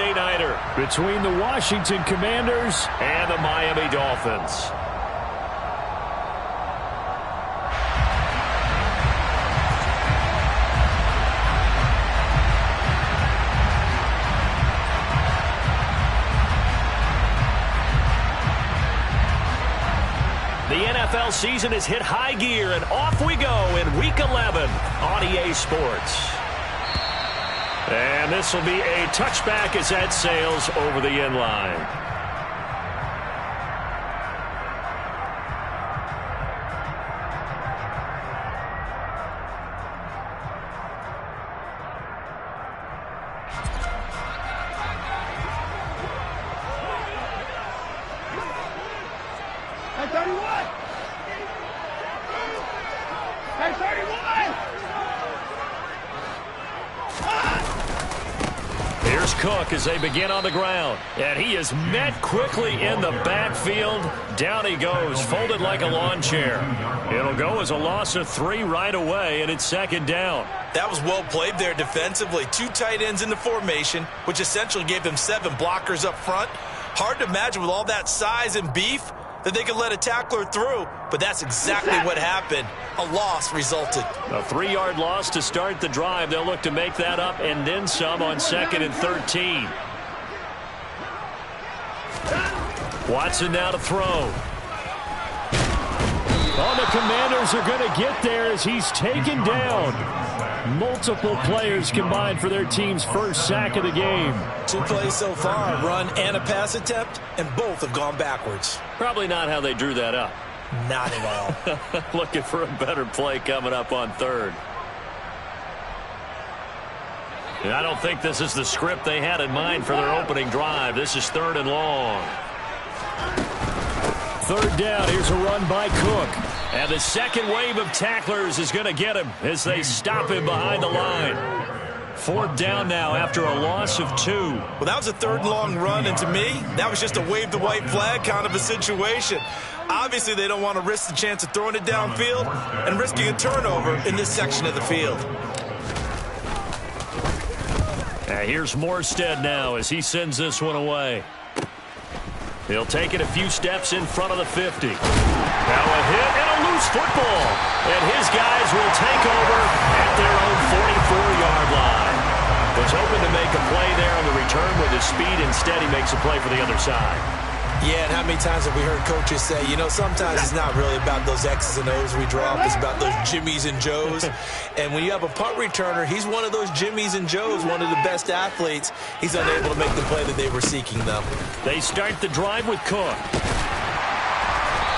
Monday nighter between the Washington Commanders and the Miami Dolphins. The NFL season has hit high gear, and off we go in Week 11 on EA Sports. And this will be a touchback as that sails over the end line. Here's Cook as they begin on the ground. And he is met quickly in the backfield. Down he goes, folded like a lawn chair. It'll go as a loss of 3 right away, and it's second down. That was well played there defensively. 2 tight ends in the formation, which essentially gave them 7 blockers up front. Hard to imagine with all that size and beef that they could let a tackler through, but that's exactly what happened. A loss resulted. A 3-yard loss to start the drive. They'll look to make that up and then some on 2nd and 13. Watson now to throw. Oh, the Commanders are going to get there as he's taken down. Multiple players combined for their team's first sack of the game. 2 plays so far, a run and a pass attempt, and both have gone backwards. Probably not how they drew that up. Not at all. Looking for a better play coming up on 3rd. And I don't think this is the script they had in mind for their opening drive. This is 3rd and long. 3rd down. Here's a run by Cook. And the second wave of tacklers is going to get him as they stop him behind the line. 4th down now after a loss of 2. Well, that was a 3rd and long run, and to me, that was just a wave the white flag kind of a situation. Obviously, they don't want to risk the chance of throwing it downfield and risking a turnover in this section of the field. Here's Morstead now as he sends this one away. He'll take it a few steps in front of the 50. Now a hit and a loose football. And his guys will take over at their own 44-yard line. Was hoping to make a play there on the return with his speed. Instead, he makes a play for the other side. Yeah, and how many times have we heard coaches say, you know, sometimes it's not really about those X's and O's we draw up. It's about those Jimmies and Joes. And when you have a punt returner, he's one of those Jimmies and Joes, one of the best athletes. He's unable to make the play that they were seeking, though. They start the drive with Cook.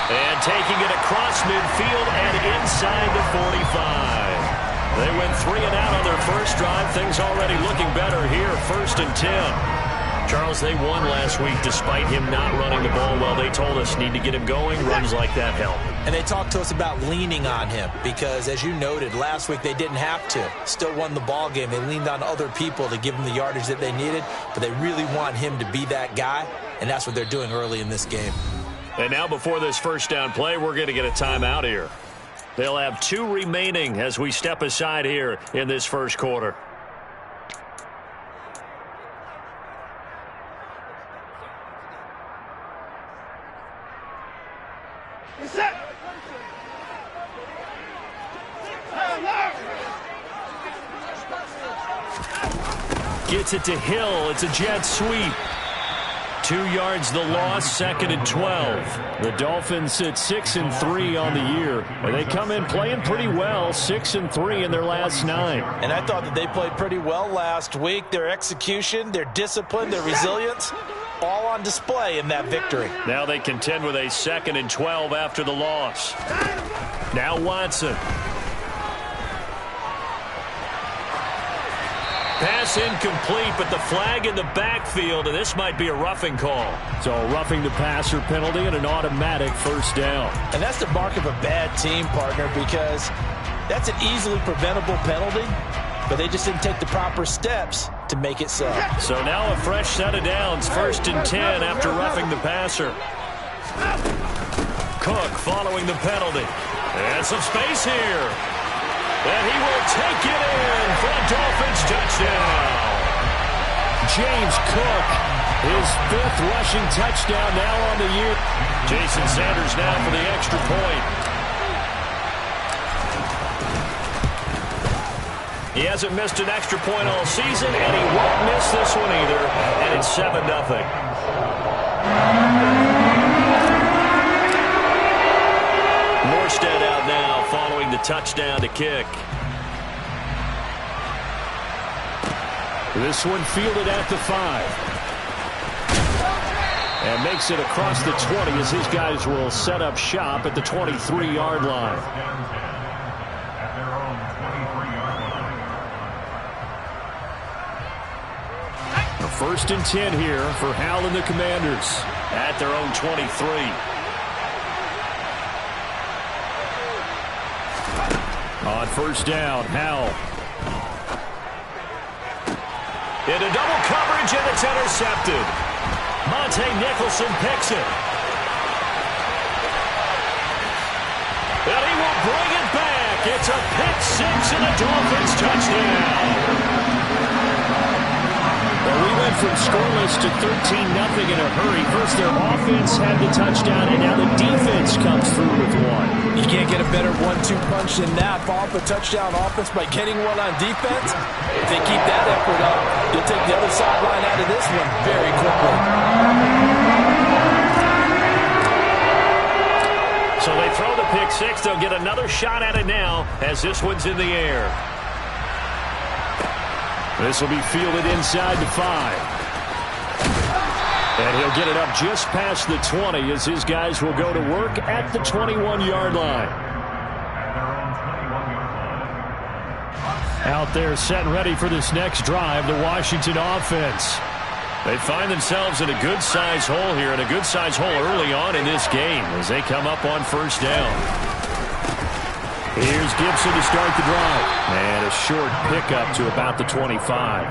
And taking it across midfield and inside the 45. They went 3 and out on their first drive. Things already looking better here. 1st and 10. Charles, they won last week despite him not running the ball well. They told us need to get him going. Runs like that help. And they talked to us about leaning on him because, as you noted, last week they didn't have to. Still won the ball game. They leaned on other people to give them the yardage that they needed, but they really want him to be that guy, and that's what they're doing early in this game. And now before this first down play, we're going to get a timeout here. They'll have 2 remaining as we step aside here in this first quarter. Gets it to Hill. It's a jet sweep. 2 yards the loss, 2nd and 12. The Dolphins sit 6-3 on the year. And they come in playing pretty well, 6-3 in their last 9. And I thought that they played pretty well last week. Their execution, their discipline, their resilience, all on display in that victory. Now they contend with a 2nd and 12 after the loss. Now Watson. Pass incomplete, but the flag in the backfield, and this might be a roughing call. So a roughing the passer penalty and an automatic 1st down. And that's the mark of a bad team, partner, because that's an easily preventable penalty, but they just didn't take the proper steps to make it so. So now a fresh set of downs, 1st and 10 after roughing the passer. Cook following the penalty. And some space here. And he will take it in for a Dolphins touchdown. James Cook, his 5th rushing touchdown now on the year. Jason Sanders now for the extra point. He hasn't missed an extra point all season, and he won't miss this one either, and it's 7-0. Morstead out now following the touchdown to kick. This one fielded at the 5. And makes it across the 20 as his guys will set up shop at the 23-yard line. A 1st and 10 here for Howell and the Commanders. At their own 23. On 1st down, Howell. Into double coverage, and it's intercepted. Monte Nicholson picks it. And he will bring it back. It's a pick 6 and a Dolphins touchdown. Well, we went from scoreless to 13-0 in a hurry. First, their offense had the touchdown, and now the defense comes through with one. You can't get a better 1-2 punch than that. Follow up a touchdown offense by getting one on defense. If they keep that effort up, you'll take the other sideline out of this one very quickly. So they throw the pick 6. They'll get another shot at it now as this one's in the air. This will be fielded inside the 5. And he'll get it up just past the 20 as his guys will go to work at the 21-yard line. Out there set and ready for this next drive, the Washington offense. They find themselves in a good-sized hole here, and a good-sized hole early on in this game as they come up on 1st down. Here's Gibson to start the drive. And a short pickup to about the 25.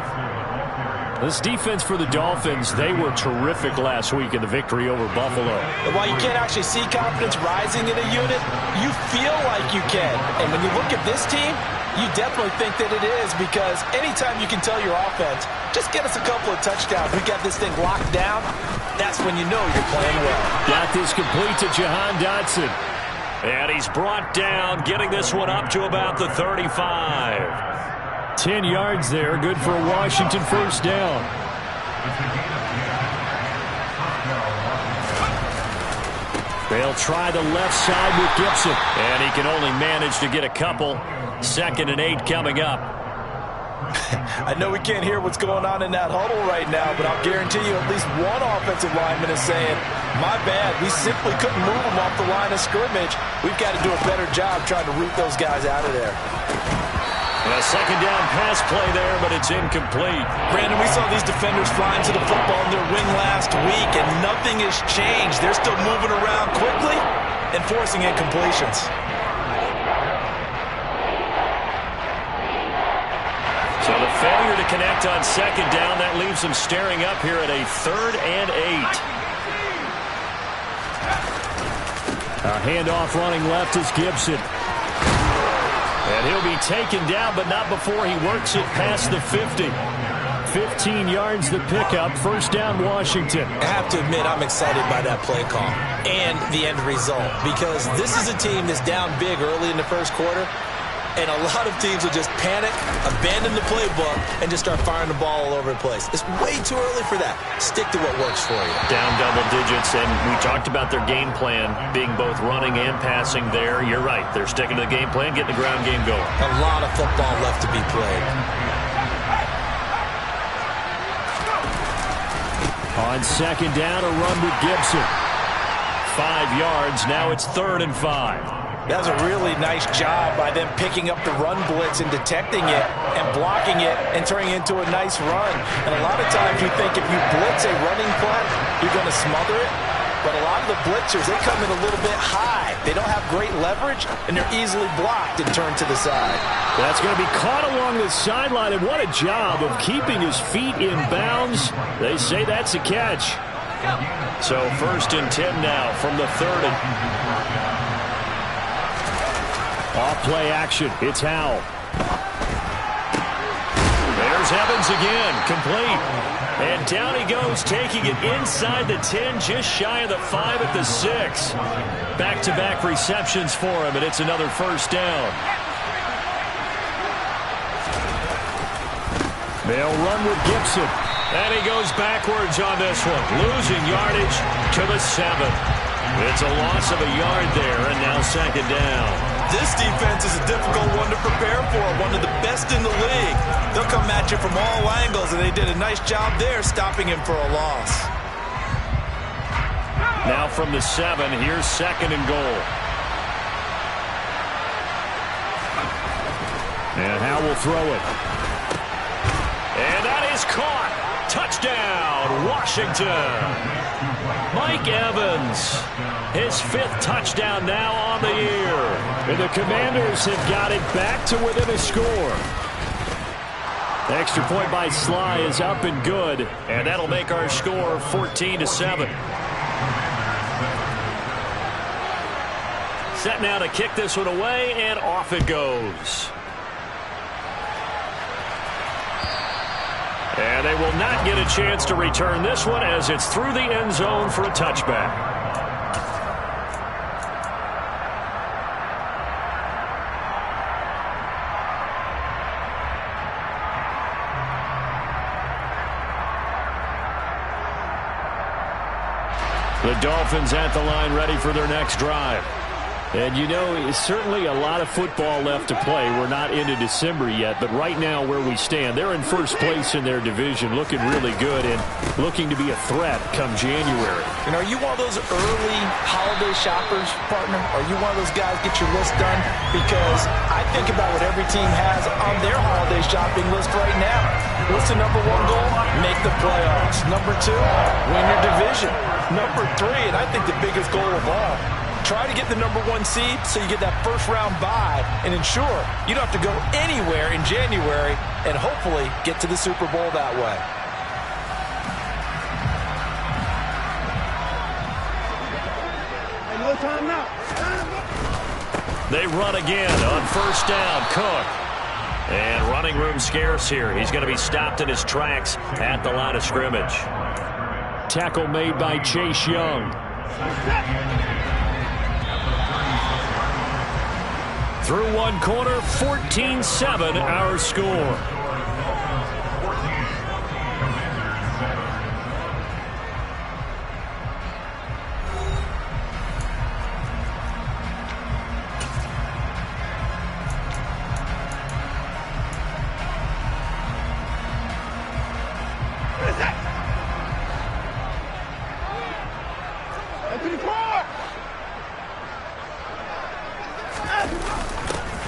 This defense for the Dolphins, they were terrific last week in the victory over Buffalo. And while you can't actually see confidence rising in a unit, you feel like you can. And when you look at this team, you definitely think that it is, because anytime you can tell your offense, just get us a couple of touchdowns, we got this thing locked down, that's when you know you're playing well. Got this complete to Jahan Dotson. And he's brought down, getting this one up to about the 35. 10 yards there, good for a Washington 1st down. They'll try the left side with Gibson. And he can only manage to get a couple. 2nd and 8 coming up. I know we can't hear what's going on in that huddle right now, but I'll guarantee you at least one offensive lineman is saying, my bad, we simply couldn't move them off the line of scrimmage. We've got to do a better job trying to root those guys out of there. A 2nd down pass play there, but it's incomplete. Brandon, we saw these defenders flying to the football in their win last week, and nothing has changed. They're still moving around quickly and forcing incompletions. So the failure to connect on 2nd down, that leaves them staring up here at a 3rd and 8. A handoff running left is Gibson. And he'll be taken down, but not before he works it past the 50. 15 yards the pickup, 1st down Washington. I have to admit, I'm excited by that play call and the end result, because this is a team that's down big early in the 1st quarter. And a lot of teams will just panic, abandon the playbook, and just start firing the ball all over the place. It's way too early for that. Stick to what works for you. Down double digits, and we talked about their game plan being both running and passing there. You're right. They're sticking to the game plan, getting the ground game going. A lot of football left to be played. On 2nd down, a run with Gibson. 5 yards. Now it's 3rd and 5. That was a really nice job by them picking up the run blitz and detecting it and blocking it and turning it into a nice run. And a lot of times you think if you blitz a running play, you're going to smother it. But a lot of the blitzers, they come in a little bit high. They don't have great leverage, and they're easily blocked and turned to the side. That's going to be caught along the sideline, and what a job of keeping his feet in bounds. They say that's a catch. So 1st and 10 now from the 30. Off play action. It's Howell. There's Evans again. Complete. And down he goes, taking it inside the 10, just shy of the 5 at the 6. Back-to-back receptions for him, and it's another first down. They'll run with Gibson. And he goes backwards on this one, losing yardage to the 7. It's a loss of a yard there, and now second down. This defense is a difficult one to prepare for, one of the best in the league. They'll come at you from all angles, and they did a nice job there stopping him for a loss. Now from the 7, here's second and goal. And Howe will throw it. And that is caught. Touchdown, Washington. Mike Evans, his 5th touchdown now on the year. And the Commanders have got it back to within a score. The extra point by Sly is up and good, and that'll make our score 14-7. Set now to kick this one away, and off it goes. And they will not get a chance to return this one as it's through the end zone for a touchback. The Dolphins at the line ready for their next drive. And, you know, it's certainly a lot of football left to play. We're not into December yet, but right now where we stand, they're in first place in their division, looking really good and looking to be a threat come January. And are you one of those early holiday shoppers, partner? Are you one of those guys get your list done? Because I think about what every team has on their holiday shopping list right now. What's the number 1 goal? Make the playoffs. Number 2, win your division. Number 3, and I think the biggest goal of all, try to get the number 1 seed so you get that first-round bye and ensure you don't have to go anywhere in January and hopefully get to the Super Bowl that way. No time now. They run again on first down. Cook. And running room scarce here. He's going to be stopped in his tracks at the line of scrimmage. Tackle made by Chase Young. Through one corner, 14-7 our score.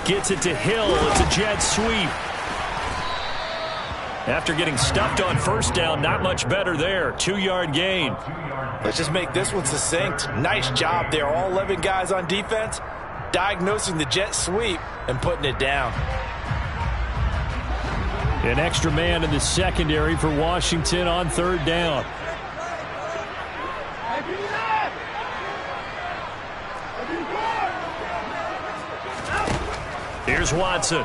Gets it to Hill. It's a jet sweep. After getting stuffed on first down, not much better there. 2-yard gain. Let's just make this one succinct. Nice job there. All 11 guys on defense diagnosing the jet sweep and putting it down. An extra man in the secondary for Washington on third down. Here's Watson.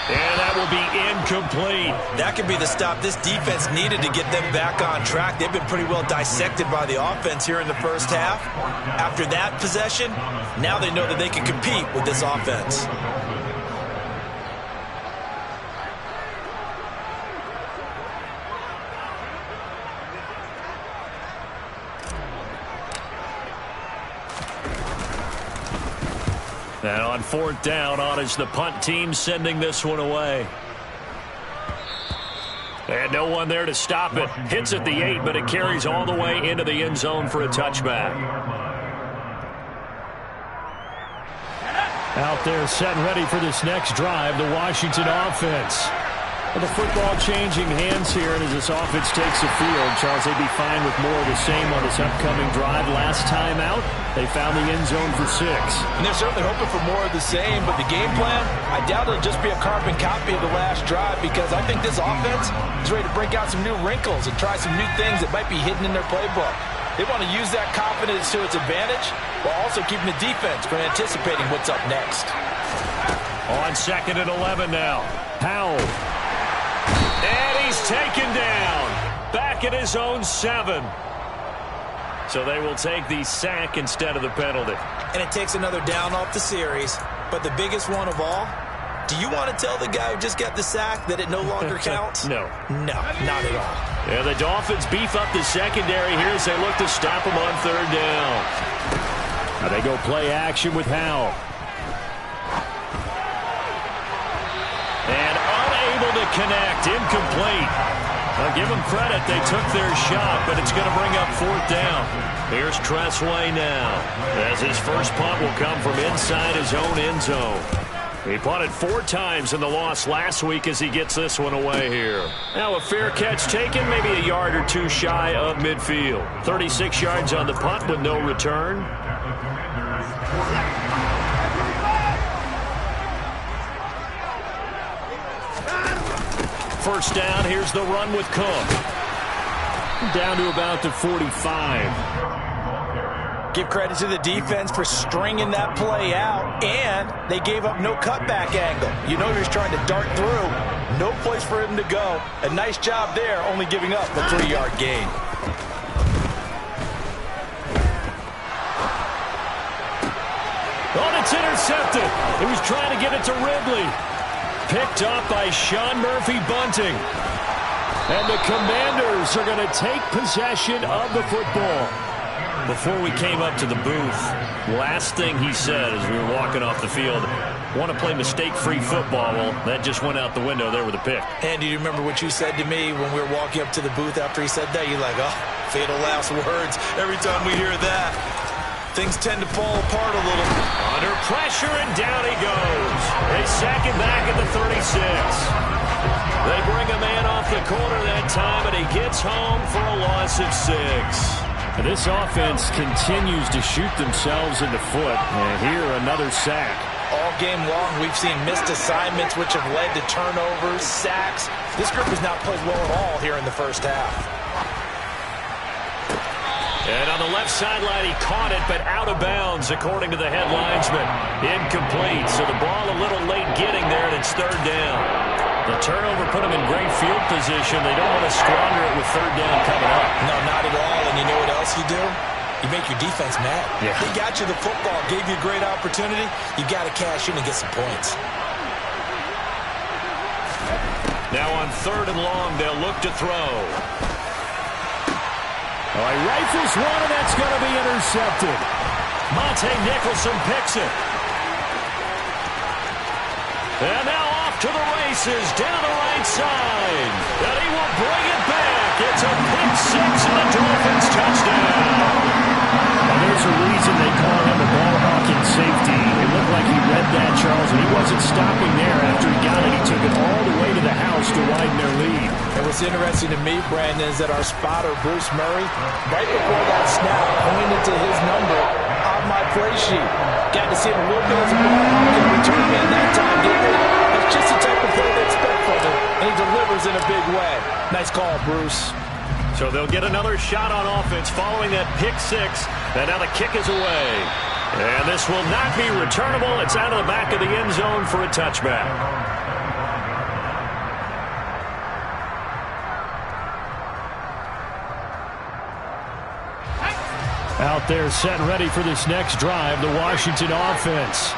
And that will be incomplete. That could be the stop this defense needed to get them back on track. They've been pretty well dissected by the offense here in the first half. After that possession, now they know that they can compete with this offense. And on fourth down, on is the punt team sending this one away. And no one there to stop it. Hits at the 8, but it carries all the way into the end zone for a touchback. Out there set and ready for this next drive, the Washington offense. Well, the football changing hands here, and as this offense takes the field, Charles, they'd be fine with more of the same on this upcoming drive. Last time out, they found the end zone for 6. And they're certainly hoping for more of the same, but the game plan, I doubt it'll just be a carbon copy of the last drive, because I think this offense is ready to break out some new wrinkles and try some new things that might be hidden in their playbook. They want to use that confidence to its advantage while also keeping the defense from anticipating what's up next. On second and 11 now. Howell. back at his own 7. So they will take the sack instead of the penalty. And it takes another down off the series. But the biggest one of all, do you want to tell the guy who just got the sack that it no longer counts? No. No, not at all. Yeah, the Dolphins beef up the secondary here as they look to stop him on 3rd down. Now they go play action with Howell. And unable to connect, incomplete. I'll give them credit, they took their shot, but it's going to bring up 4th down. Here's Tressway now, as his first punt will come from inside his own end zone. He punted 4 times in the loss last week as he gets this one away here. Now a fair catch taken, maybe a yard or 2 shy of midfield. 36 yards on the punt with no return. First down, here's the run with Cook. Down to about the 45. Give credit to the defense for stringing that play out, and they gave up no cutback angle. You know he's trying to dart through. No place for him to go. A nice job there, only giving up a 3-yard gain. Oh, it's intercepted. He was trying to get it to Ridley. Picked up by Sean Murphy-Bunting. And the Commanders are going to take possession of the football. Before we came up to the booth, last thing he said as we were walking off the field, want to play mistake-free football. Well, that just went out the window there with a pick. And do you remember what you said to me when we were walking up to the booth after he said that? You're like, oh, fatal last words every time we hear that. Things tend to fall apart a little. Under pressure, and down he goes. They sack him back at the 36. They bring a man off the corner that time, and he gets home for a loss of 6. This offense continues to shoot themselves in the foot. And here, another sack. All game long, we've seen missed assignments, which have led to turnovers, sacks. This group has not played well at all here in the first half. And on the left sideline, he caught it, but out of bounds, according to the head linesman. Incomplete, so the ball a little late getting there, and it's 3rd down. The turnover put them in great field position. They don't want to squander it with 3rd down coming up. No, not at all. And you know what else you do? You make your defense mad. Yeah. They got you the football, gave you a great opportunity. You got to cash in and get some points. Now on 3rd and long, they'll look to throw. Oh, he rifles one, and that's going to be intercepted. Monte Nicholson picks it. And now off to the races, down the right side. And he will bring it back. It's a pick 6 and the Dolphins touchdown. Well, there's a reason they call him a ball-hawking safety. It looked like he read that, Charles, and he wasn't stopping there. After he got it, he took it all the way to the house to widen their lead. And what's interesting to me, Brandon, is that our spotter, Bruce Murray, right before that snap, pointed to his number on my play sheet. Got to see him a little bit as a ball-hawking return man that time, didn't he? It's just the type of play they expect from him, and he delivers in a big way. Nice call, Bruce. So they'll get another shot on offense following that pick 6. And now the kick is away. And this will not be returnable. It's out of the back of the end zone for a touchback. Out there set and ready for this next drive, the Washington offense.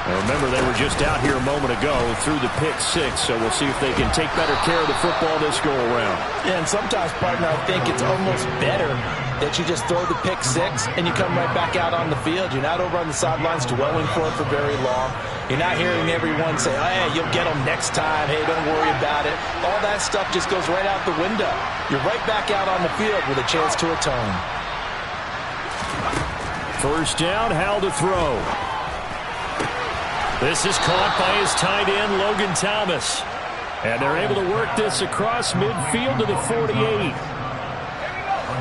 Now remember, they were just out here a moment ago through the pick 6, so we'll see if they can take better care of the football this go-around. Yeah, and sometimes, partner, I think it's almost better that you just throw the pick 6 and you come right back out on the field. You're not over on the sidelines dwelling for it for very long. You're not hearing everyone say, oh, hey, you'll get them next time. Hey, don't worry about it. All that stuff just goes right out the window. You're right back out on the field with a chance to atone. First down, Howell to throw. This is caught by his tight end, Logan Thomas. And they're able to work this across midfield to the 48.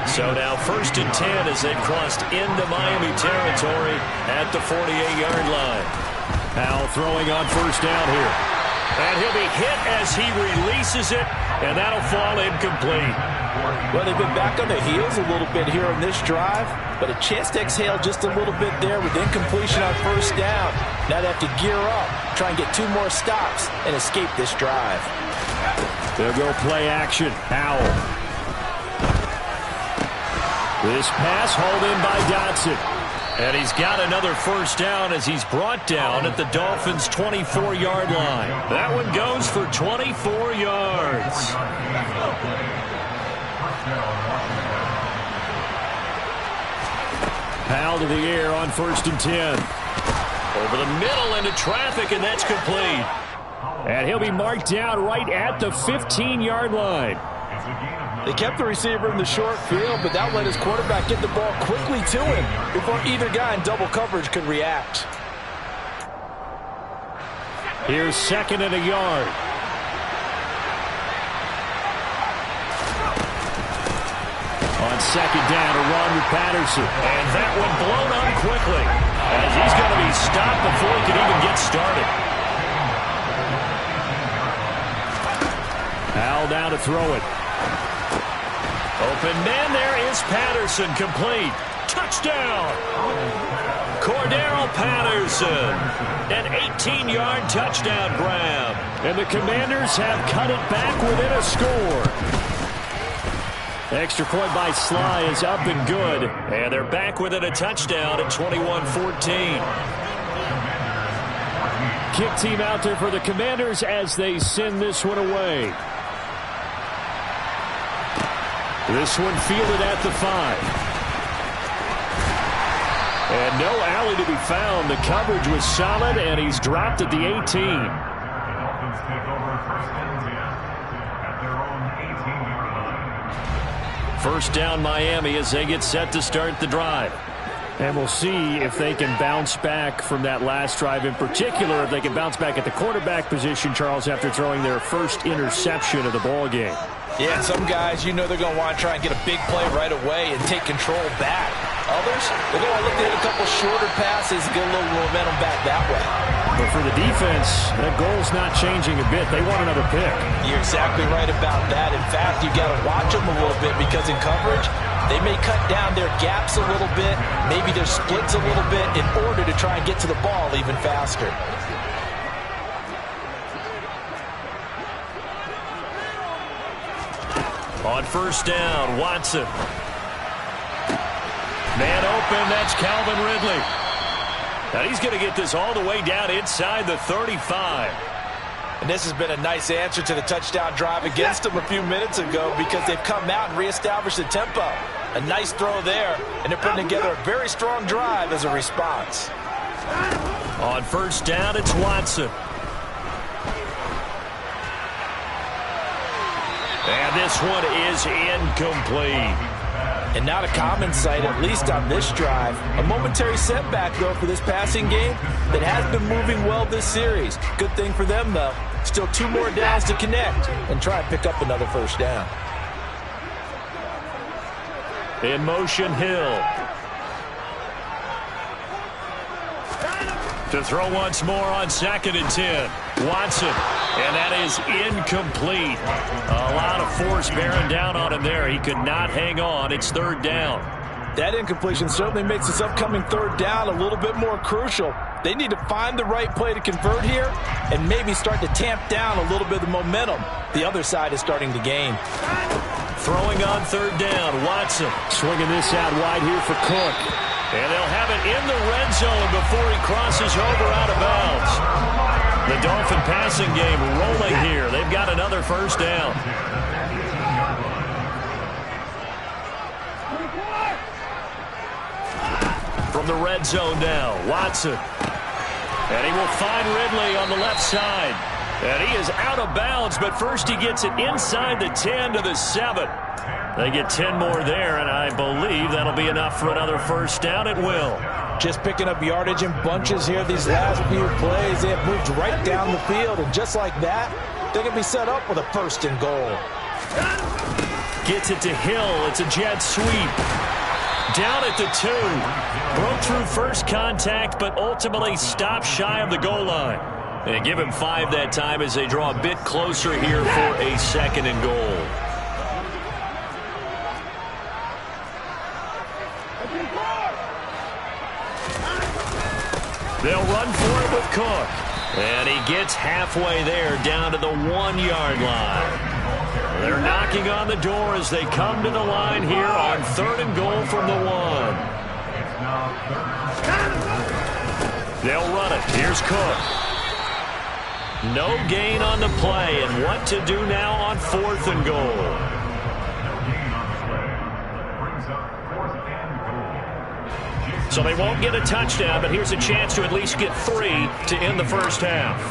So now 1st and 10 as they've crossed into Miami territory at the 48-yard line. Howell throwing on first down here. And he'll be hit as he releases it, and that'll fall incomplete. Well, they've been back on their heels a little bit here on this drive, but a chance to exhale just a little bit there with incompletion on first down. Now they have to gear up, try and get 2 more stops, and escape this drive. They'll go play action. Howell. This pass hauled in by Dotson. And he's got another first down as he's brought down at the Dolphins' 24-yard line. That one goes for 24 yards. Powell to the air on 1st and 10. Over the middle into traffic, and that's complete. And he'll be marked down right at the 15-yard line. They kept the receiver in the short field, but that let his quarterback get the ball quickly to him before either guy in double coverage could react. Here's 2nd and a yard. On 2nd down, a run with Patterson. And that one blown up quickly as he's going to be stopped before he can even get started. Powell down to throw it. Open man, there is Patterson, complete. Touchdown! Cordero Patterson, an 18-yard touchdown grab. And the Commanders have cut it back within a score. Extra point by Sly is up and good. And they're back within a touchdown at 21-14. Kick team out there for the Commanders as they send this one away. This one fielded at the 5. And no alley to be found. The coverage was solid, and he's dropped at the 18. First down Miami as they get set to start the drive. And we'll see if they can bounce back from that last drive, in particular if they can bounce back at the quarterback position, Charles, after throwing their first interception of the ball game. Yeah, some guys, you know they're going to want to try and get a big play right away and take control back. Others, they're going to look to hit a couple shorter passes and get a little momentum back that way. But for the defense, that goal's not changing a bit. They want another pick. You're exactly right about that. In fact, you've got to watch them a little bit because in coverage, they may cut down their gaps a little bit, maybe their splits a little bit in order to try and get to the ball even faster. On first down, Watson. Man open, that's Calvin Ridley. Now he's going to get this all the way down inside the 35. And this has been a nice answer to the touchdown drive against them a few minutes ago because they've come out and reestablished the tempo. A nice throw there, and they're putting together a very strong drive as a response. On first down, it's Watson. And this one is incomplete. And not a common sight, at least on this drive. A momentary setback, though, for this passing game that has been moving well this series. Good thing for them, though. Still 2 more downs to connect and try and pick up another first down. In motion, Hill. To throw once more on 2nd and 10. Watson. And that is incomplete. A lot of force bearing down on him there. He could not hang on. It's 3rd down. That incompletion certainly makes this upcoming 3rd down a little bit more crucial. They need to find the right play to convert here and maybe start to tamp down a little bit of the momentum the other side is starting to gain. Throwing on 3rd down, Watson. Swinging this out wide here for Cook. And they'll have it in the red zone before he crosses over out of bounds. The Dolphin passing game rolling here. They've got another first down. From the red zone now, Watson. And he will find Ridley on the left side. And he is out of bounds, but first he gets it inside the 10 to the 7. They get 10 more there, and I believe that'll be enough for another first down. It will. Just picking up yardage in bunches here these last few plays. They have moved right down the field, and just like that, they're going to be set up with a 1st and goal. Gets it to Hill. It's a jet sweep. Down at the 2. Broke through first contact, but ultimately stopped shy of the goal line. And give him 5 that time as they draw a bit closer here for a 2nd and goal. They'll run for it with Cook. And he gets halfway there down to the 1-yard line. They're not knocking on the door as they come to the line here on 3rd and goal from the 1. They'll run it. Here's Cook. No gain on the play, and what to do now on 4th and goal. So they won't get a touchdown, but here's a chance to at least get 3 to end the first half.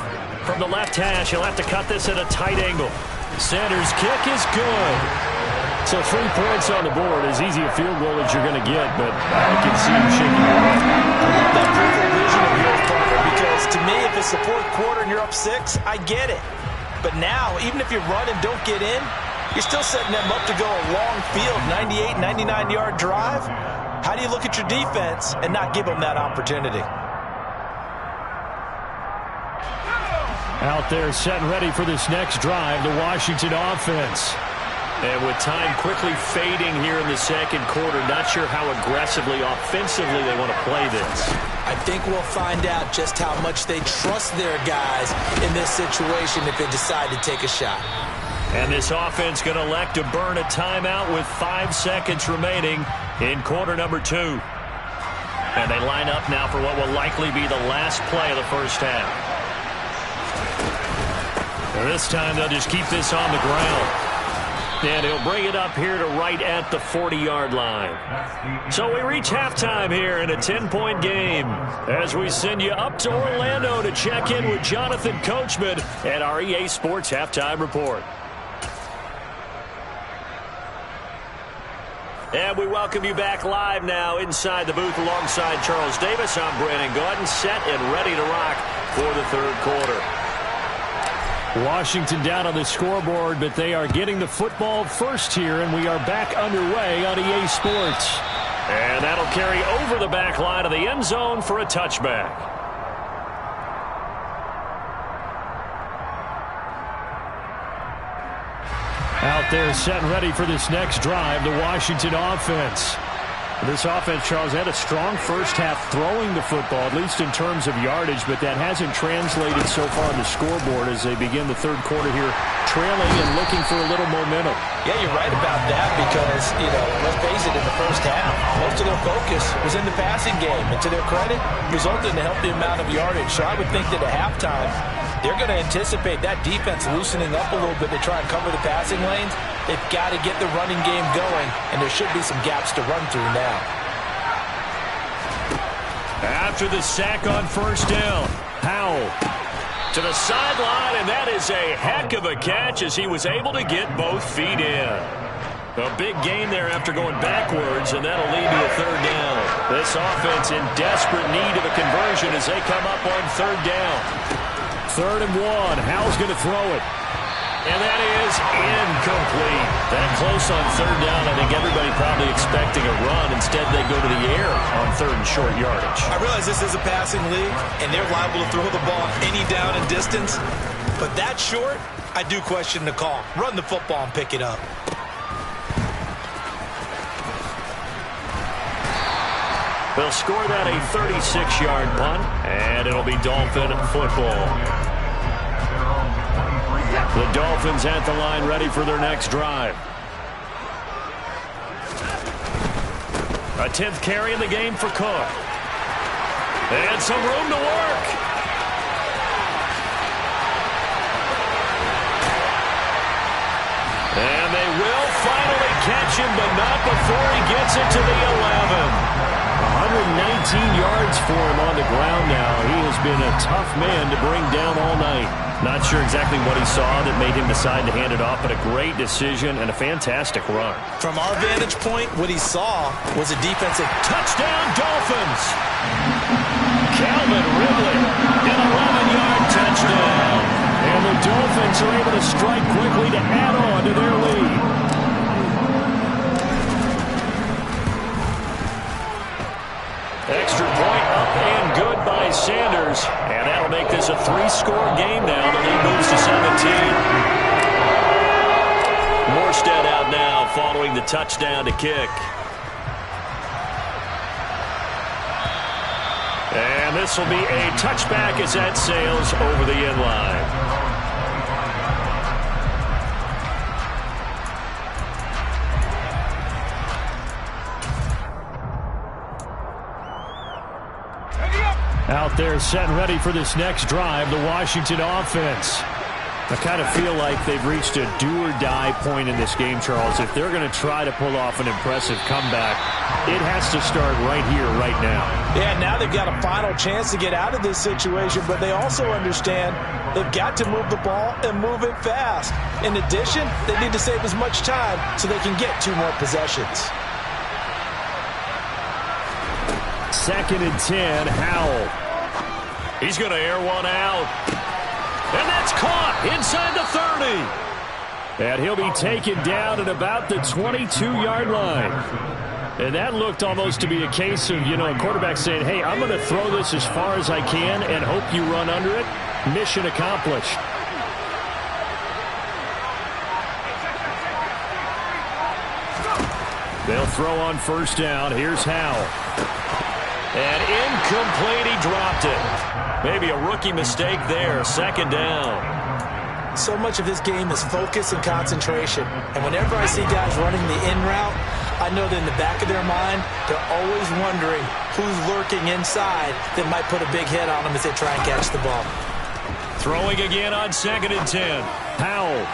From the left hash, he'll have to cut this at a tight angle. Sanders' kick is good. So 3 points on the board, as easy a field goal as you're going to get, but I can see him shaking your head. I love that peripheral vision of yours, Parker, because to me, if it's the 4th quarter and you're up 6, I get it. But now, even if you run and don't get in, you're still setting them up to go a long field, 98, 99-yard drive. How do you look at your defense and not give them that opportunity? Out there set and ready for this next drive, the Washington offense. And with time quickly fading here in the 2nd quarter, not sure how aggressively, offensively they want to play this. I think we'll find out just how much they trust their guys in this situation if they decide to take a shot. And this offense going to elect to burn a timeout with 5 seconds remaining in quarter number 2. And they line up now for what will likely be the last play of the first half. And this time they'll just keep this on the ground. And he'll bring it up here to right at the 40-yard line. So we reach halftime here in a 10-point game as we send you up to Orlando to check in with Jonathan Coachman at our EA Sports Halftime Report. And we welcome you back live now inside the booth alongside Charles Davis. I'm Brandon Gaudin, set and ready to rock for the 3rd quarter. Washington down on the scoreboard, but they are getting the football first here, and we are back underway on EA Sports. And that'll carry over the back line of the end zone for a touchback. Out there set and ready for this next drive, the Washington offense. This offense, Charles, had a strong first half throwing the football, at least in terms of yardage, but that hasn't translated so far on the scoreboard as they begin the 3rd quarter here, trailing and looking for a little momentum. Yeah, you're right about that because, let's face it, in the first half, most of their focus was in the passing game. And to their credit, resulted in a healthy amount of yardage. So I would think that at halftime, they're going to anticipate that defense loosening up a little bit to try and cover the passing lanes. They've got to get the running game going, and there should be some gaps to run through now. After the sack on 1st down, Howell to the sideline, and that is a heck of a catch as he was able to get both feet in. A big gain there after going backwards, and that'll lead to a 3rd down. This offense in desperate need of a conversion as they come up on 3rd down. 3rd and 1. Howell's going to throw it. And that is incomplete. That close on 3rd down, I think everybody probably expecting a run. Instead, they go to the air on 3rd and short yardage. I realize this is a passing league, and they're liable to throw the ball any down and distance. But that short, I do question the call. Run the football and pick it up. They'll score that a 36-yard punt, and it'll be Dolphin football. The Dolphins at the line ready for their next drive. A 10th carry in the game for Cook. And some room to work. And they will finally catch him, but not before he gets it to the 11. 119 yards for him on the ground now. He has been a tough man to bring down all night. Not sure exactly what he saw that made him decide to hand it off, but a great decision and a fantastic run. From our vantage point, what he saw was a defensive touchdown, Dolphins. Calvin Ridley, an 11-yard touchdown. And the Dolphins are able to strike quickly to add on to their lead. Extra point up and good by Sanders. And that'll make this a 3-score game now. The lead moves to 17. Morstead out now following the touchdown to kick. And this will be a touchback as that sails over the end line. Out there set and ready for this next drive, the Washington offense. I kind of feel like they've reached a do-or-die point in this game, Charles. If they're going to try to pull off an impressive comeback, it has to start right here, right now. Yeah, now they've got a final chance to get out of this situation, but they also understand they've got to move the ball and move it fast. In addition, they need to save as much time so they can get 2 more possessions. 2nd and 10, Howell. He's going to air one out. And that's caught inside the 30. And he'll be taken down at about the 22-yard line. And that looked almost to be a case of, a quarterback saying, hey, I'm going to throw this as far as I can and hope you run under it. Mission accomplished. They'll throw on 1st down. Here's Howell. And incomplete, he dropped it. Maybe a rookie mistake there, 2nd down. So much of this game is focus and concentration. And whenever I see guys running the in route, I know that in the back of their mind, they're always wondering who's lurking inside that might put a big hit on them as they try and catch the ball. Throwing again on 2nd and 10. Howell.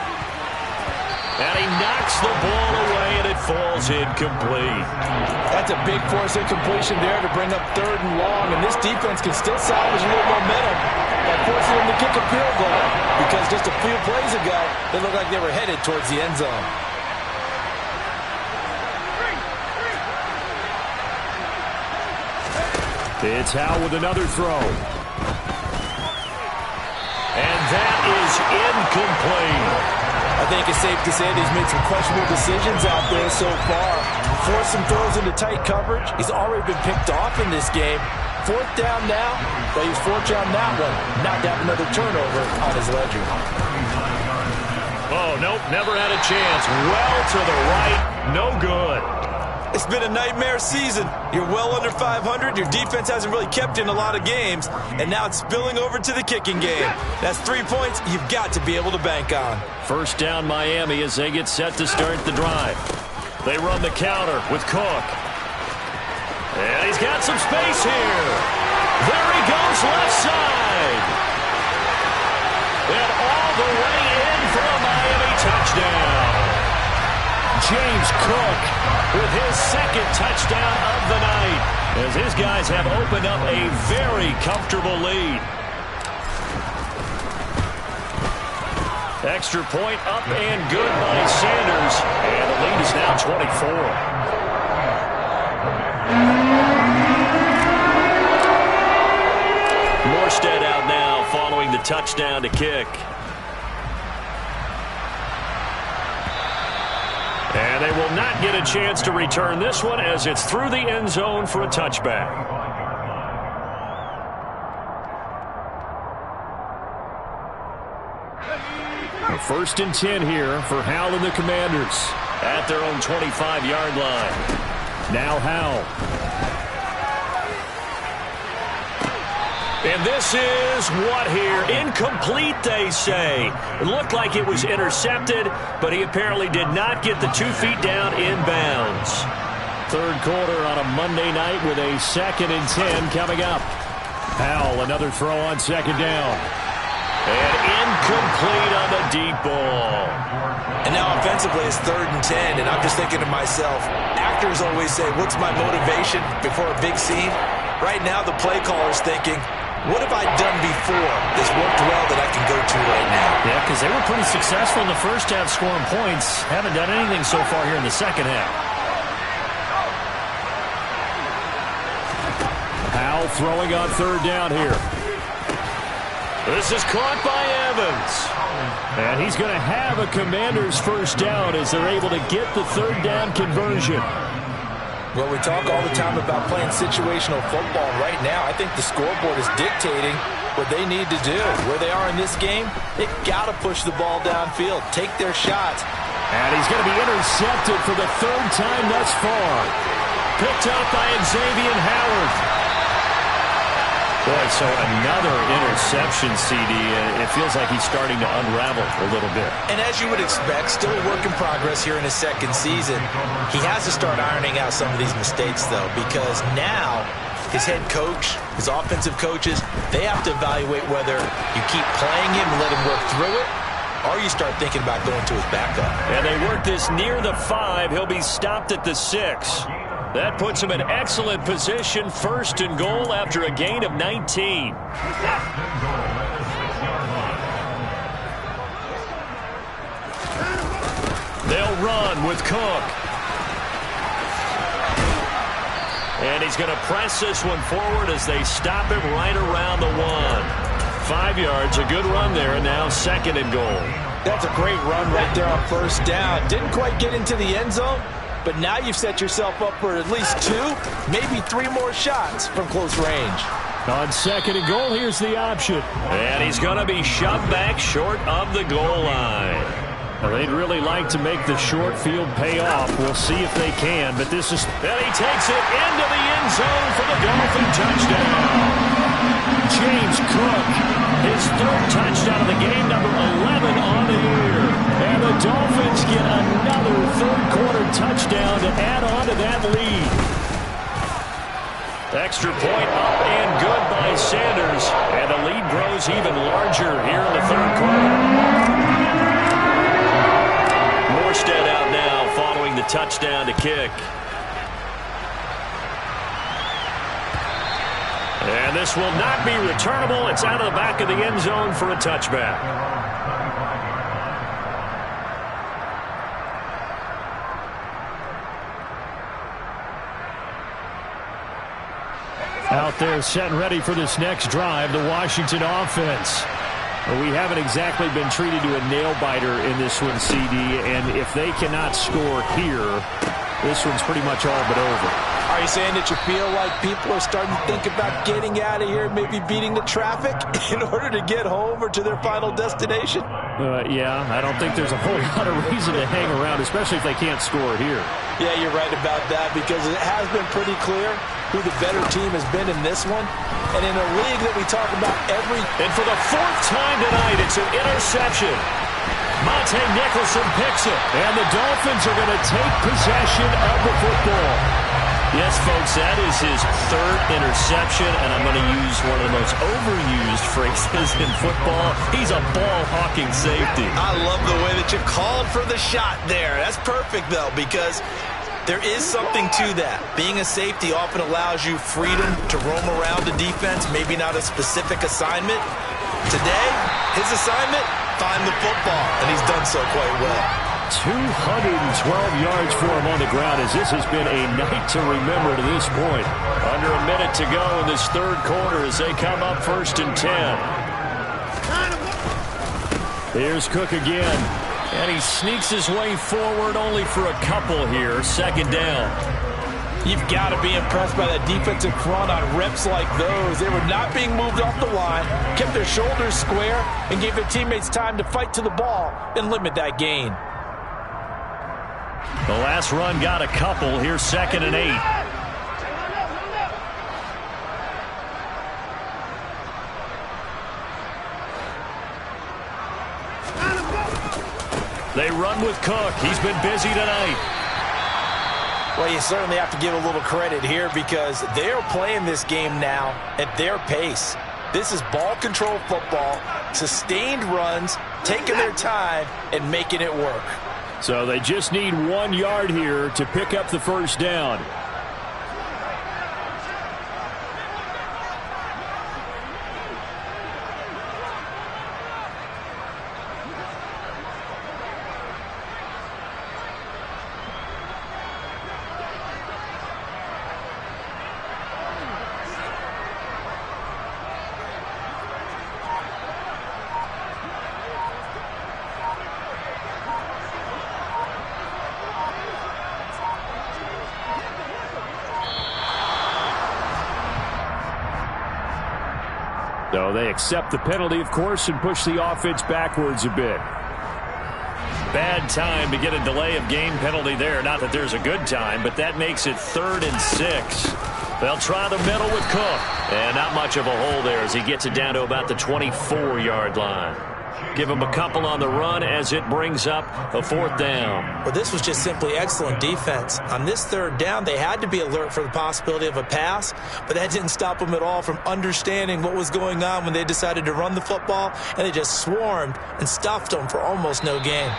And he knocks the ball away, and it falls incomplete. That's a big force incompletion there to bring up 3rd and long, and this defense can still salvage a little momentum by forcing them to kick a field goal, because just a few plays ago, they looked like they were headed towards the end zone. It's Howell with another throw. And that is incomplete. I think it's safe to say that he's made some questionable decisions out there so far. Forced some throws into tight coverage. He's already been picked off in this game. 4th down now, but he's fortunate on that one. Not to have another turnover on his ledger. Oh, nope, never had a chance. Well to the right, no good. It's been a nightmare season. You're well under 500. Your defense hasn't really kept in a lot of games, and now it's spilling over to the kicking game. That's 3 points you've got to be able to bank on. 1st down Miami as they get set to start the drive. They run the counter with Cook. And he's got some space here. There he goes left side. And all the way in for a Miami touchdown. James Cook with his 2nd touchdown of the night, as his guys have opened up a very comfortable lead. Extra point up and good by Sanders, and the lead is now 24. Morstead out now following the touchdown to kick. And they will not get a chance to return this one as it's through the end zone for a touchback. 1st and 10 here for Howell and the Commanders. At their own 25-yard line. Now Howell. And this is what here? Incomplete, they say. It looked like it was intercepted, but he apparently did not get the 2 feet down in bounds. 3rd quarter on a Monday night with a 2nd and 10 coming up. Howell, another throw on 2nd down. And incomplete on the deep ball. And now offensively it's 3rd and 10, and I'm just thinking to myself, actors always say, what's my motivation before a big scene? Right now the play caller's thinking, what have I done before that's worked well that I can go to right now? Yeah, because they were pretty successful in the 1st half scoring points. Haven't done anything so far here in the 2nd half. Howell throwing on 3rd down here. This is caught by Evans. And he's going to have a Commander's 1st down as they're able to get the 3rd down conversion. Well, we talk all the time about playing situational football. Right now, I think the scoreboard is dictating what they need to do. Where they are in this game, they've got to push the ball downfield, take their shots. And he's going to be intercepted for the 3rd time thus far. Picked up by Xavier Howard. Boy, so another interception, CD. It feels like he's starting to unravel a little bit. And as you would expect, still a work in progress here in his 2nd season. He has to start ironing out some of these mistakes, though, because now his head coach, his offensive coaches, they have to evaluate whether you keep playing him and let him work through it, or you start thinking about going to his backup. And they work this near the 5. He'll be stopped at the 6. That puts him in excellent position, 1st and goal after a gain of 19. They'll run with Cook. And he's going to press this one forward as they stop him right around the 1. 5 yards, a good run there, and now 2nd and goal. That's a great run right there on 1st down. Didn't quite get into the end zone, but now you've set yourself up for at least 2, maybe 3 more shots from close range. On 2nd and goal, here's the option. And he's going to be shoved back short of the goal line. Well, they'd really like to make the short field pay off. We'll see if they can, but this is... And he takes it into the end zone for the Dolphin touchdown. James Cook, his 3rd touchdown of the game, number 11 on the year. And the Dolphins get another 3rd-quarter touchdown to add on to that lead. Extra point up and good by Sanders. And the lead grows even larger here in the 3rd quarter. Morstead out now following the touchdown to kick. And this will not be returnable. It's out of the back of the end zone for a touchback. Out there setting ready for this next drive, the Washington offense. We haven't exactly been treated to a nail-biter in this one, CD, and if they cannot score here, this one's pretty much all but over. Are you saying that you feel like people are starting to think about getting out of here, maybe beating the traffic in order to get home or to their final destination? Yeah, I don't think there's a whole lot of reason to hang around, especially if they can't score here. Yeah, you're right about that, because it has been pretty clear who the better team has been in this one. And in a league that we talk about every... And for the 4th time tonight, it's an interception. Monte Nicholson picks it. And the Dolphins are going to take possession of the football. Yes, folks, that is his 3rd interception, and I'm going to use one of the most overused phrases in football. He's a ball-hawking safety. I love the way that you called for the shot there. That's perfect, though, because there is something to that. Being a safety often allows you freedom to roam around the defense, maybe not a specific assignment. Today, his assignment, find the football, and he's done so quite well. 212 yards for him on the ground, as this has been a night to remember to this point. Under a minute to go in this 3rd quarter as they come up 1st and 10. Here's Cook again. And he sneaks his way forward only for a couple here. 2nd down. You've got to be impressed by that defensive front on reps like those. They were not being moved off the line, kept their shoulders square, and gave their teammates time to fight to the ball and limit that gain. The last run got a couple. Here's 2nd and 8. They run with Cook. He's been busy tonight. Well, you certainly have to give a little credit here because they're playing this game now at their pace. This is ball control football, sustained runs, taking their time, and making it work. So they just need 1 yard here to pick up the 1st down. So they accept the penalty, of course, and push the offense backwards a bit. Bad time to get a delay of game penalty there. Not that there's a good time, but that makes it 3rd and 6. They'll try the middle with Cook. And not much of a hole there as he gets it down to about the 24-yard line. Give them a couple on the run as it brings up a 4th down. Well, this was just simply excellent defense. On this 3rd down, they had to be alert for the possibility of a pass, but that didn't stop them at all from understanding what was going on when they decided to run the football, and they just swarmed and stuffed them for almost no gain.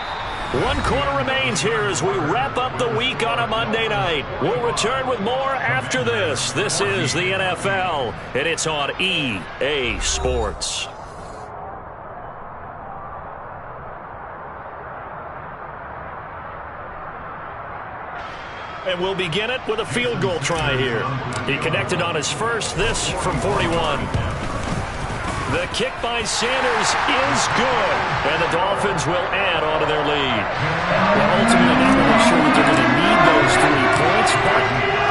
1 quarter remains here as we wrap up the week on a Monday night. We'll return with more after this. This is the NFL, and it's on EA Sports. And we'll begin it with a field goal try here. He connected on his first, this from 41. The kick by Sanders is good, and the Dolphins will add on to their lead. Well, ultimately, not really sure that they're going to need those 3 points, but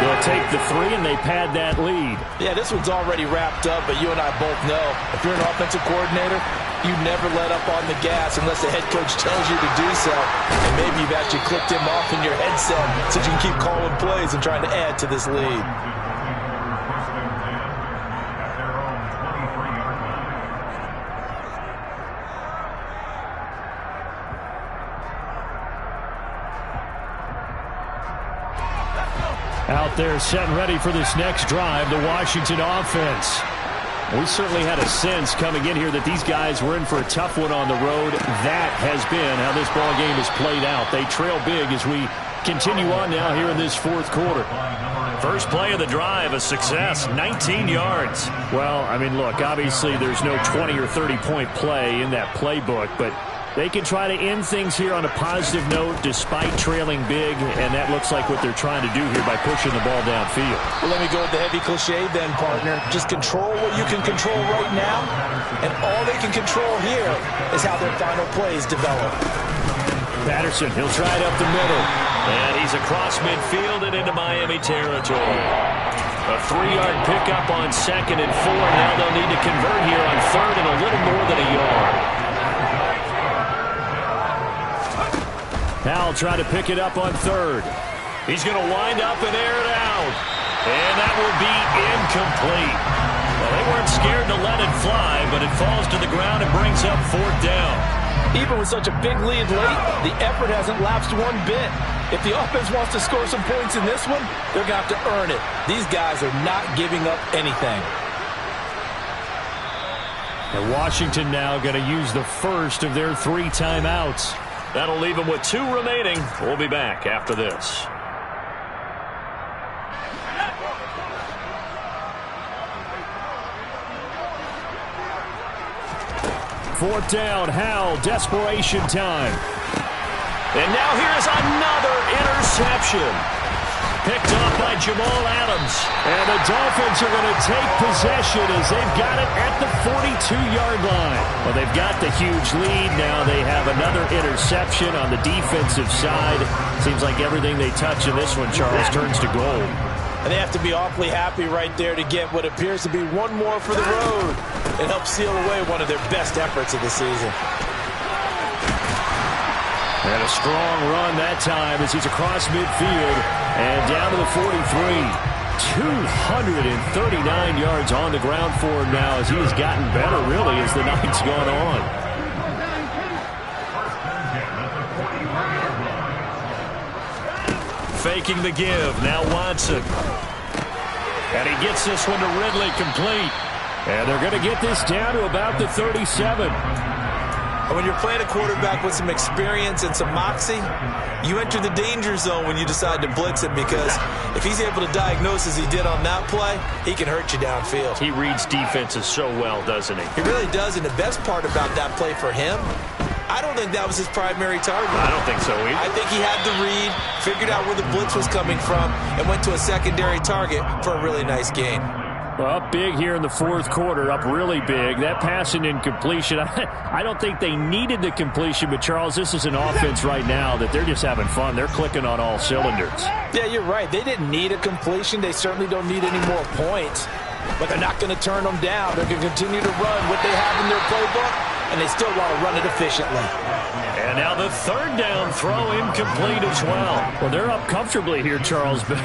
they'll take the 3 and they pad that lead. Yeah, this one's already wrapped up, but you and I both know if you're an offensive coordinator, you never let up on the gas unless the head coach tells you to do so. And maybe you've actually clicked him off in your headset so you can keep calling plays and trying to add to this lead. Out there set and ready for this next drive, the Washington offense. We certainly had a sense coming in here that these guys were in for a tough one on the road. That has been how this ball game has played out. They trail big as we continue on now here in this 4th quarter. First play of the drive, a success, 19 yards. Well, I mean, look, obviously there's no 20 or 30-point play in that playbook, but they can try to end things here on a positive note despite trailing big, and that looks like what they're trying to do here by pushing the ball downfield. Well, let me go with the heavy cliche then, partner. Just control what you can control right now, and all they can control here is how their final plays develop. Patterson, he'll try it up the middle. And he's across midfield and into Miami territory. A 3-yard pickup on 2nd and 4. Now they'll need to convert here on 3rd and a little more than a yard. Howell try to pick it up on 3rd. He's going to wind up and air it out. And that will be incomplete. Well, they weren't scared to let it fly, but it falls to the ground and brings up 4th down. Even with such a big lead late, the effort hasn't lapsed one bit. If the offense wants to score some points in this one, they're going to have to earn it. These guys are not giving up anything. And Washington now going to use the first of their 3 timeouts. That'll leave them with 2 remaining. We'll be back after this. Fourth down, Howell, desperation time. And now here's another interception. Picked off by Jamal Adams. And the Dolphins are going to take possession as they've got it at the 42-yard line. Well, they've got the huge lead. Now they have another interception on the defensive side. Seems like everything they touch in this one, Charles, turns to gold. And they have to be awfully happy right there to get what appears to be one more for the road. It helps seal away one of their best efforts of the season. And a strong run that time as he's across midfield and down to the 43. 239 yards on the ground for him now as he has gotten better, really, as the night's gone on. Faking the give. Now Watson. And he gets this one to Ridley complete. And they're going to get this down to about the 37. And when you're playing a quarterback with some experience and some moxie, you enter the danger zone when you decide to blitz him, because if he's able to diagnose as he did on that play, he can hurt you downfield. He reads defenses so well, doesn't he? He really does, and the best part about that play for him, I don't think that was his primary target. I don't think so either. I think he had the read, figured out where the blitz was coming from, and went to a secondary target for a really nice gain. Well, up big here in the fourth quarter, up really big. That pass and incompletion, I don't think they needed the completion, but, Charles, this is an offense right now that they're just having fun. They're clicking on all cylinders. Yeah, you're right. They didn't need a completion. They certainly don't need any more points, but they're not going to turn them down. They're going to continue to run what they have in their playbook, and they still want to run it efficiently. And And now the third down throw incomplete as well. Well, they're up comfortably here, Charles, but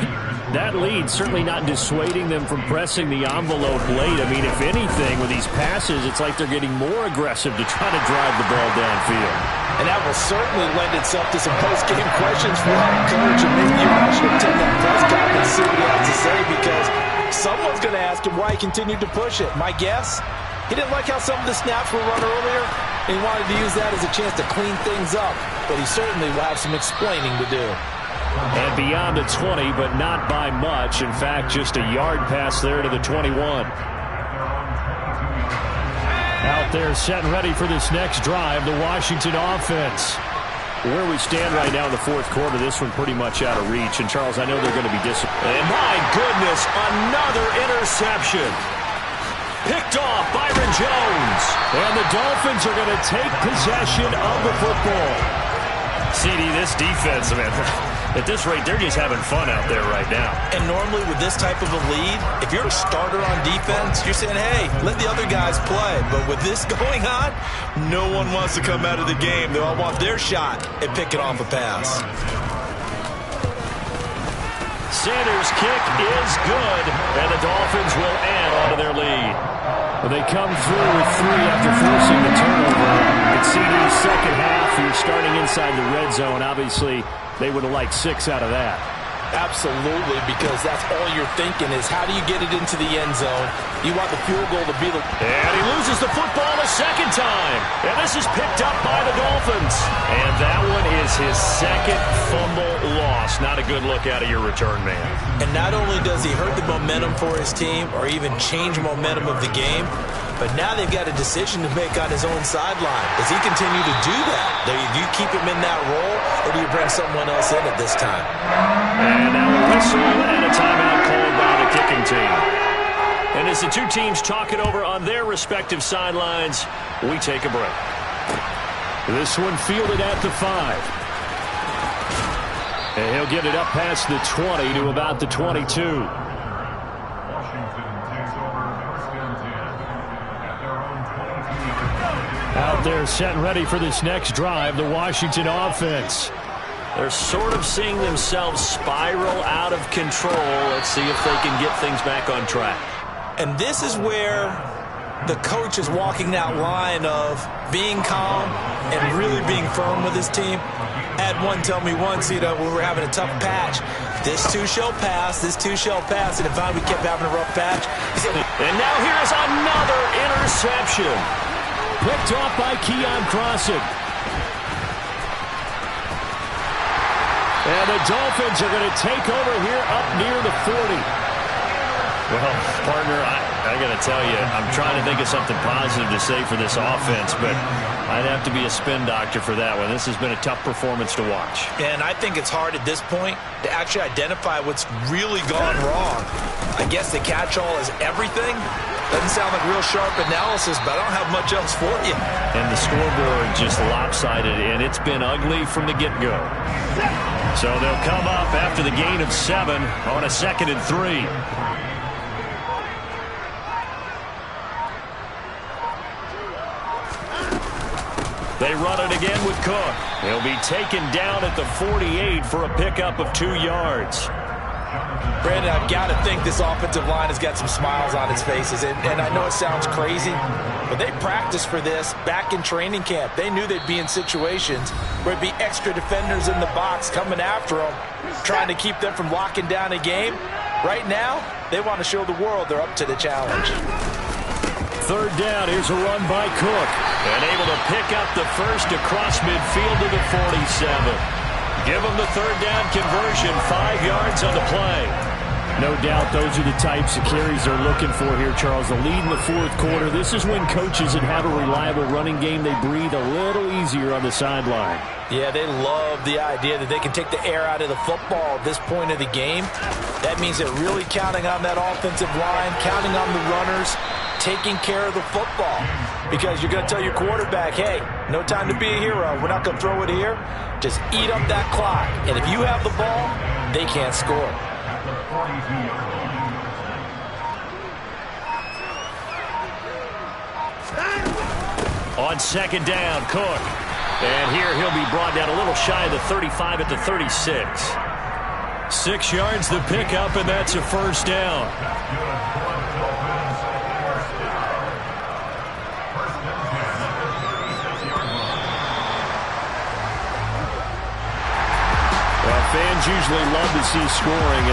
that lead certainly not dissuading them from pressing the envelope late. I mean, if anything, with these passes, it's like they're getting more aggressive to try to drive the ball downfield. And that will certainly lend itself to some post-game questions for our coach. And maybe you guys should attend that press conference and see what he has to say, because someone's going to ask him why he continued to push it. My guess, he didn't like how some of the snaps were run earlier, and he wanted to use that as a chance to clean things up. But he certainly will have some explaining to do. And beyond the 20, but not by much. In fact, just a yard pass there to the 21. Out there set and ready for this next drive, the Washington offense. Where we stand right now in the fourth quarter, this one pretty much out of reach. And, Charles, I know they're going to be disappointed. And, my goodness, another interception. Picked off Byron Jones. And the Dolphins are going to take possession of the football. CD, this defense, man, at this rate, they're just having fun out there right now. And normally with this type of a lead, if you're a starter on defense, you're saying, hey, let the other guys play. But with this going on, no one wants to come out of the game. They all want their shot at picking off a pass. Sanders' kick is good, and the Dolphins will add on to their lead. Well, they come through with 3 after forcing the turnover. It's CD's second half. You're starting inside the red zone. Obviously, they would have liked 6 out of that. Absolutely, because that's all you're thinking is how do you get it into the end zone? You want the field goal to be the... And he loses the football a second time. And this is picked up by the Dolphins. And that one is his second fumble loss. Not a good look out of your return man. And not only does he hurt the momentum for his team or even change momentum of the game, but now they've got a decision to make on his own sideline. Does he continue to do that? Do you keep him in that role, or do you bring someone else in at this time? And now a whistle and a timeout called by the kicking team. And as the two teams talk it over on their respective sidelines, we take a break. This one fielded at the 5. And he'll get it up past the 20 to about the 22. Out there set and ready for this next drive, the Washington offense. They're sort of seeing themselves spiral out of control. Let's see if they can get things back on track. And this is where the coach is walking that line of being calm and really being firm with his team. Had one tell me once, when we were having a tough patch, this too shall pass, this too shall pass. And if we kept having a rough patch, he said, and now here's another interception. Picked off by Keon Crossen. And the Dolphins are going to take over here up near the 40. Well, partner, I got to tell you, I'm trying to think of something positive to say for this offense, but I'd have to be a spin doctor for that one. This has been a tough performance to watch. And I think it's hard at this point to actually identify what's really gone wrong. I guess the catch-all is everything. Doesn't sound like real sharp analysis, but I don't have much else for you. And the scoreboard just lopsided, and it's been ugly from the get-go. So they'll come up after the gain of 7 on a 2nd and 3. They run it again with Cook. He'll be taken down at the 48 for a pickup of 2 yards. Brandon, I've got to think this offensive line has got some smiles on its faces. And I know it sounds crazy, but they practiced for this back in training camp. They knew they'd be in situations where it'd be extra defenders in the box coming after them, trying to keep them from locking down a game. Right now, they want to show the world they're up to the challenge. 3rd down, here's a run by Cook. And able to pick up the first across midfield to the 47. Give them the 3rd down conversion, 5 yards on the play. No doubt those are the types of carries they're looking for here, Charles. The lead in the fourth quarter. This is when coaches that have a reliable running game, they breathe a little easier on the sideline. Yeah, they love the idea that they can take the air out of the football at this point of the game. That means they're really counting on that offensive line, counting on the runners, taking care of the football. Because you're going to tell your quarterback, hey, no time to be a hero. We're not going to throw it here. Just eat up that clock. And if you have the ball, they can't score. On 2nd down, Cook. And here he'll be brought down a little shy of the 35 at the 36. 6 yards the pickup, and that's a first down. Well, fans usually love to see scoring.